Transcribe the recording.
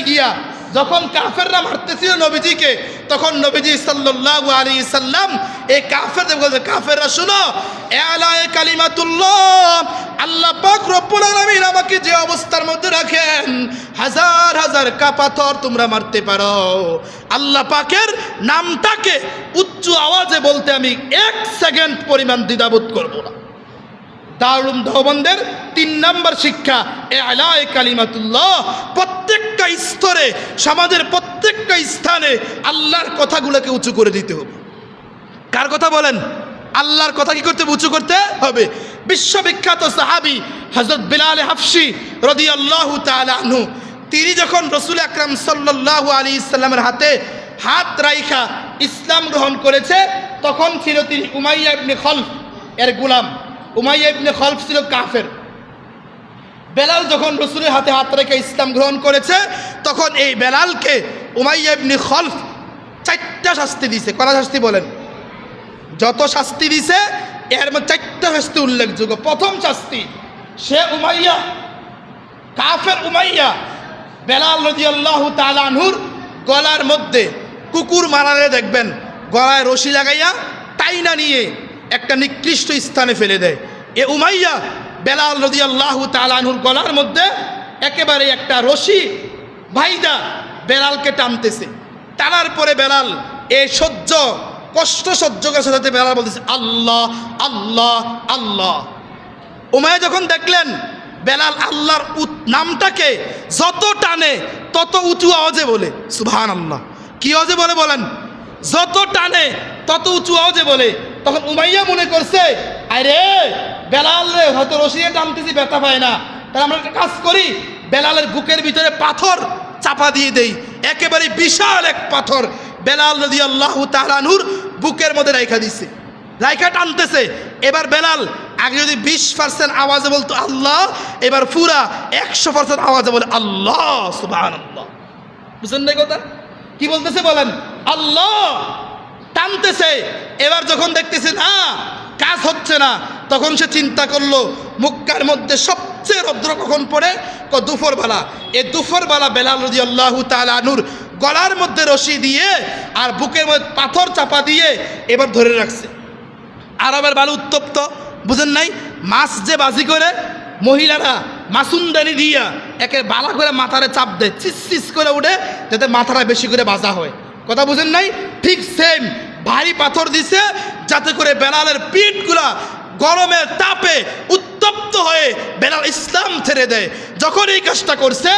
গিয়া যখন কাফেররা মারতেছিল নবীজিকে, তখন নবীজি সাল্লাল্লাহু আলাইহি সাল্লাম এই কাফেরদের বলতে, কাফেররা শুনো, এলায়ে কালিমাতুল্লাহ, আল্লাহ পাক রব্বুল আলামিন আমাকে যে অবস্থার মধ্যে রাখেন, হাজার হাজার পাথর তোমরা মারতে পারো, আল্লাহ পাকের নামটাকে উচ্চ আওয়াজে বলতে আমি 1 সেকেন্ড পরিমাণ দ্বিধাবোধ করব না। দারুল দেওবন্দের 3 নম্বর শিক্ষা, এলায়ে কালিমাতুল্লাহ। প্রত্যেকটা স্তরে, সমাজের প্রত্যেকটা স্থানে আল্লাহর কথাগুলোকে উঁচু করে দিতে হবে। কার কথা বলেন? আল্লাহর কথা কি করতে উঁচু করতে হবে। বিশ্ববিখ্যাত সাহাবী হযরত বিলাল হাফসি রাদিয়াল্লাহু তাআলা আনহু, তিনি যখন রাসূল আকরাম সাল্লাল্লাহু আলাইহি সাল্লামের হাতে হাত রাইখা ইসলাম গ্রহণ করেছে, তখন ছিল তিনি উমাইয়া ইবনে খলফ এর গোলাম। উমাইয়া ইবনে খলফ ছিল কাফের। বেলাল যখন রাসূলের হাতে হাত রেখে ইসলাম গ্রহণ করেছে, তখন এই বেলালকে উমাইয়া ইবনে খলফ 4টা শাস্তি দিয়েছে। কয়টা শাস্তি বলেন? যত শাস্তি দিছে এর মধ্যে 4টা শাস্তি উল্লেখযোগ্য। প্রথম শাস্তি, সে উমাইয়া, কাফের উমাইয়া, বেলাল রাদিয়াল্লাহু তাআলা আনহুর গলার মধ্যে কুকুর মারালে দেখবেন গলায় রশি লাগাইয়া টাইনা নিয়ে একটা নিকৃষ্ট স্থানে ফেলে দেয়। এ উমাইয়া বেলাল রাদিয়াল্লাহু তাআলা আনহুর গলার মধ্যে একেবারে একটা রশি ভাইদা বেলালকে টানতেছে। টানার পরে বেলাল এই কষ্ট সহ্য করার সাথে বেলাল বলতেছে, আল্লাহ আল্লাহ আল্লাহ। উমাইয়া যখন দেখলেন বেলাল আল্লাহর নামটাকে যত টানে তত উঁচু আওয়াজে বলে, সুবহানাল্লাহ, কি আওয়াজে বলে বলেন? যত টানে তত উঁচু আওয়াজে বলে, তখন উমাইয়া মনে করছে, আরে বেলাল রে হয়তো রশিয়ে টানতেছি, ব্যথা পায় না, তাহলে আমরা একটা কাজ করি, বেলালের বুকের ভিতরে পাথর চাপা দিয়ে দেই। একেবারে বিশাল এক পাথর বেলাল রাদিয়াল্লাহু তাআলা আনহুর বুকের মধ্যে রাইখা দিছে, রাইখা টানতেছে। এবার বেলাল আগে যদি 20% আওয়াজে বলতো আল্লাহ, এবার পুরা 100% আওয়াজে বলে আল্লাহ, সুবহানাল্লাহ। বুঝছেন না কথা? কি বলতেছে বলেন? আল্লাহ টানতেছে। এবার যখন দেখতেছে না কাজ হচ্ছে না, তখন সে চিন্তা করলো মক্কার মধ্যে সবচেয়ে রৌদ্র কখন পড়ে? দুপুরবেলা। এই দুপুরবেলা বেলাল রাদিয়াল্লাহু তাআলা আনহুর গলার মধ্যে রশি দিয়ে আর বুকের মধ্যে পাথর চাপা দিয়ে এবার ধরে রাখছে। আরবের বালু উত্তপ্ত, বুঝেন নাই? মাছ যে বাজি করে মহিলারা মাসুমদানি দিয়া একে বালা করে মাথারে চাপ দেয়, চিস করে উঠে, যাতে মাথাটা বেশি করে বাজা হয়। কথা বুঝেন নাই? ঠিক সেম ভারী পাথর দিছে, যাতে করে বেলালের পিঠগুলা গরমের তাপে উত্তপ্ত হয়ে বেলাল ইসলাম ছেড়ে দেয়। যখন এই কাজটা করছে,